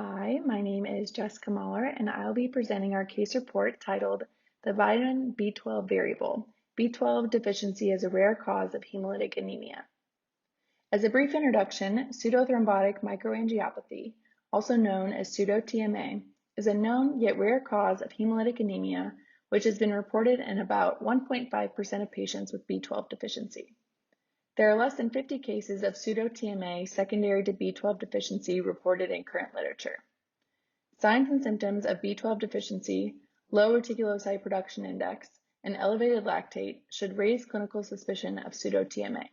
Hi, my name is Jessica Mahler, and I'll be presenting our case report titled The Vitamin B12 Variable, B12 Deficiency is a Rare Cause of Hemolytic Anemia. As a brief introduction, pseudothrombotic microangiopathy, also known as pseudo-TMA, is a known yet rare cause of hemolytic anemia, which has been reported in about 1.5% of patients with B12 deficiency. There are less than 50 cases of pseudo-TMA secondary to B12 deficiency reported in current literature. Signs and symptoms of B12 deficiency, low reticulocyte production index, and elevated lactate should raise clinical suspicion of pseudo-TMA.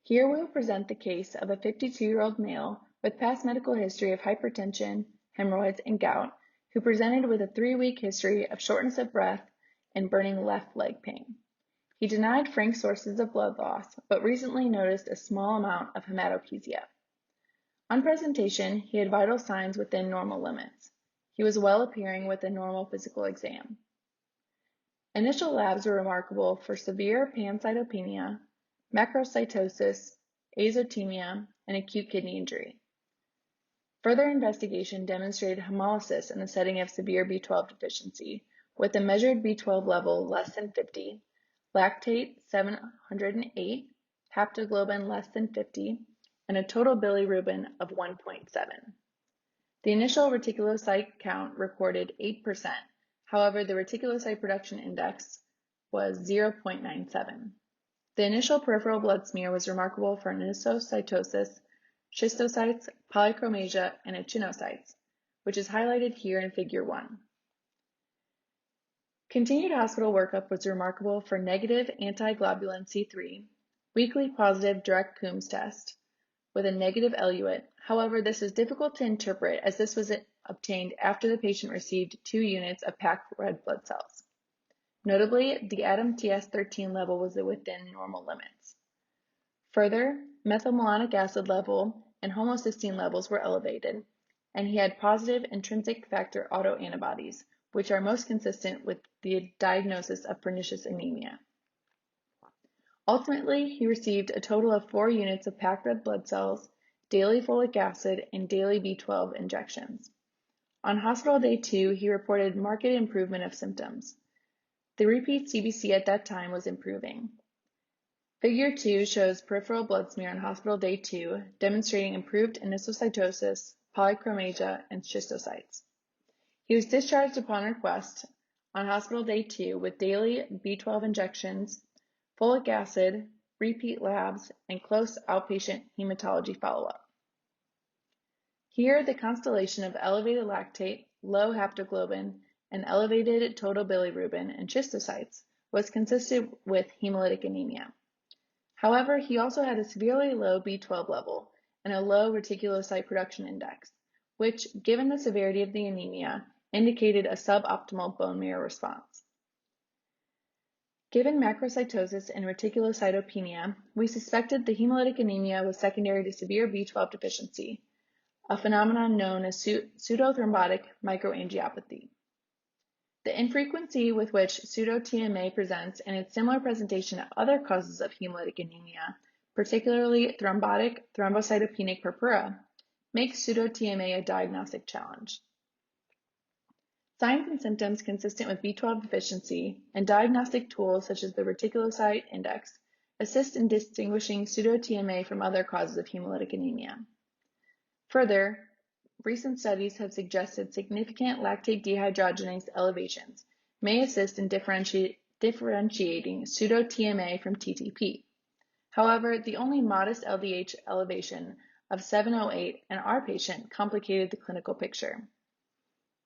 Here we will present the case of a 52-year-old male with past medical history of hypertension, hemorrhoids, and gout, who presented with a 3-week history of shortness of breath and burning left leg pain. He denied frank sources of blood loss, but recently noticed a small amount of hematochezia. On presentation, he had vital signs within normal limits. He was well appearing with a normal physical exam. Initial labs were remarkable for severe pancytopenia, macrocytosis, azotemia, and acute kidney injury. Further investigation demonstrated hemolysis in the setting of severe B12 deficiency, with a measured B12 level less than 50, lactate 708, haptoglobin less than 50, and a total bilirubin of 1.7. The initial reticulocyte count recorded 8%. However, the reticulocyte production index was 0.97. The initial peripheral blood smear was remarkable for anisocytosis, schistocytes, polychromasia, and echinocytes, which is highlighted here in Figure 1. Continued hospital workup was remarkable for negative antiglobulin C3, weakly positive direct Coombs test with a negative eluate. However, this is difficult to interpret as this was obtained after the patient received 2 units of packed red blood cells. Notably, the ADAM-TS13 level was within normal limits. Further, methylmalonic acid level and homocysteine levels were elevated, and he had positive intrinsic factor autoantibodies, which are most consistent with the diagnosis of pernicious anemia. Ultimately, he received a total of 4 units of packed red blood cells, daily folic acid, and daily B12 injections. On hospital day 2, he reported marked improvement of symptoms. The repeat CBC at that time was improving. Figure 2 shows peripheral blood smear on hospital day 2, demonstrating improved anisocytosis, polychromasia, and schistocytes. He was discharged upon request on hospital day 2 with daily B12 injections, folic acid, repeat labs, and close outpatient hematology follow-up. Here, the constellation of elevated lactate, low haptoglobin, and elevated total bilirubin and schistocytes was consistent with hemolytic anemia. However, he also had a severely low B12 level and a low reticulocyte production index, which, given the severity of the anemia, indicated a suboptimal bone marrow response. Given macrocytosis and reticulocytopenia, we suspected the hemolytic anemia was secondary to severe B12 deficiency, a phenomenon known as pseudothrombotic microangiopathy. The infrequency with which pseudo-TMA presents and its similar presentation of other causes of hemolytic anemia, particularly thrombotic thrombocytopenic purpura, makes pseudo-TMA a diagnostic challenge. Signs and symptoms consistent with B12 deficiency and diagnostic tools such as the reticulocyte index assist in distinguishing pseudo-TMA from other causes of hemolytic anemia. Further, recent studies have suggested significant lactate dehydrogenase elevations may assist in differentiating pseudo-TMA from TTP. However, the only modest LDH elevation of 708 in our patient complicated the clinical picture.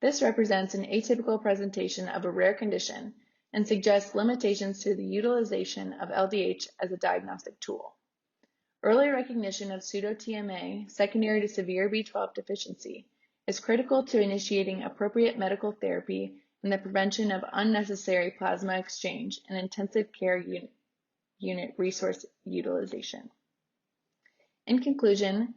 This represents an atypical presentation of a rare condition and suggests limitations to the utilization of LDH as a diagnostic tool. Early recognition of pseudo-TMA secondary to severe B12 deficiency is critical to initiating appropriate medical therapy and the prevention of unnecessary plasma exchange and intensive care unit resource utilization. In conclusion,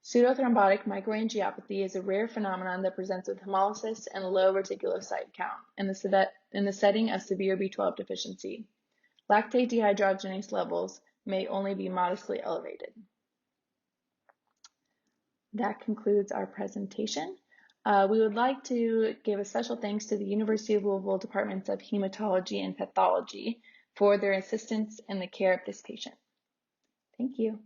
pseudothrombotic microangiopathy is a rare phenomenon that presents with hemolysis and low reticulocyte count in the setting of severe B12 deficiency. Lactate dehydrogenase levels may only be modestly elevated. That concludes our presentation. We would like to give a special thanks to the University of Louisville Departments of Hematology and Pathology for their assistance in the care of this patient. Thank you.